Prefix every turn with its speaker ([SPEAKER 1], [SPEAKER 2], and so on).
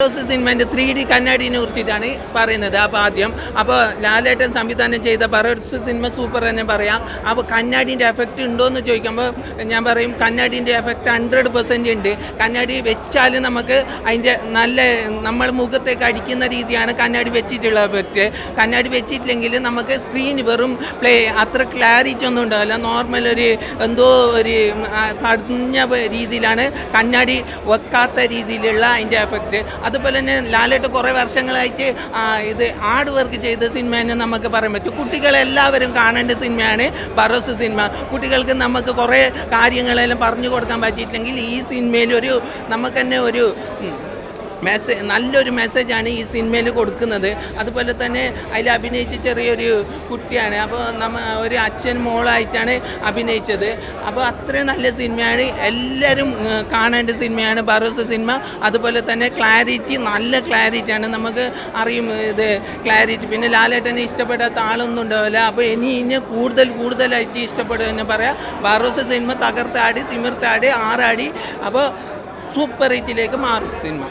[SPEAKER 1] സിനിമേൻ്റെ 3D കണ്ണാടിനെ കുറിച്ചിട്ടാണ് പറയുന്നത്. അപ്പോൾ ആദ്യം ലാലേട്ടൻ സംവിധാനം ചെയ്ത ബറോസ് സിനിമ സൂപ്പർ തന്നെ പറയാം. അപ്പോൾ കണ്ണാടിൻ്റെ എഫക്റ്റ് ഉണ്ടോ എന്ന് ചോദിക്കുമ്പോൾ ഞാൻ പറയും കണ്ണാടിൻ്റെ എഫക്റ്റ് 100% ഉണ്ട്. കണ്ണാടി വെച്ചാൽ നമുക്ക് അതിൻ്റെ നല്ല നമ്മൾ മുഖത്തേക്ക് അടിക്കുന്ന രീതിയാണ് കണ്ണാടി വെച്ചിട്ടുള്ള എഫക്റ്റ്. കണ്ണാടി വെച്ചിട്ടില്ലെങ്കിൽ നമുക്ക് സ്ക്രീൻ വെറും അത്ര ക്ലാരിറ്റി ഒന്നും ഉണ്ടാവില്ല. നോർമൽ എന്തോ ഒരു തടഞ്ഞ രീതിയിലാണ് കണ്ണാടി വെക്കാത്ത രീതിയിലുള്ള അതിൻ്റെ എഫക്റ്റ്. അതുപോലെ തന്നെ ലാലേട്ട് കുറേ വർഷങ്ങളായിട്ട് ഇത് ഹാർഡ് വർക്ക് ചെയ്ത സിനിമയെന്ന് നമുക്ക് പറയാൻ പറ്റും. കുട്ടികളെല്ലാവരും കാണേണ്ട സിനിമയാണ് ബറോസ് സിനിമ. കുട്ടികൾക്ക് നമുക്ക് കുറേ കാര്യങ്ങളെല്ലാം പറഞ്ഞു കൊടുക്കാൻ പറ്റിയിട്ടില്ലെങ്കിൽ ഈ സിനിമയിൽ നമുക്ക് തന്നെ നല്ലൊരു മെസ്സേജാണ് ഈ സിനിമയിൽ കൊടുക്കുന്നത്. അതുപോലെ തന്നെ അതിൽ അഭിനയിച്ച ചെറിയൊരു കുട്ടിയാണ്. അപ്പോൾ ഒരു അച്ഛൻ മോളായിട്ടാണ് അഭിനയിച്ചത്. അപ്പോൾ അത്രയും നല്ല സിനിമയാണ്, എല്ലാവരും കാണേണ്ട സിനിമയാണ് ബറോസ് സിനിമ. അതുപോലെ തന്നെ നല്ല ക്ലാരിറ്റിയാണ്, നമുക്ക് അറിയും ഇത് ക്ലാരിറ്റി. പിന്നെ ലാലേട്ടനെ ഇഷ്ടപ്പെടാത്ത ആളൊന്നും ഉണ്ടാവില്ല. അപ്പോൾ ഇനി കൂടുതലായിട്ട് ഇഷ്ടപ്പെടുമെന്ന് പറയാം. ബറോസ് സിനിമ തകർത്താടി തിമിർത്താടി ആറാടി. അപ്പോൾ സൂപ്പർ ഹിറ്റിലേക്ക് മാറും സിനിമ.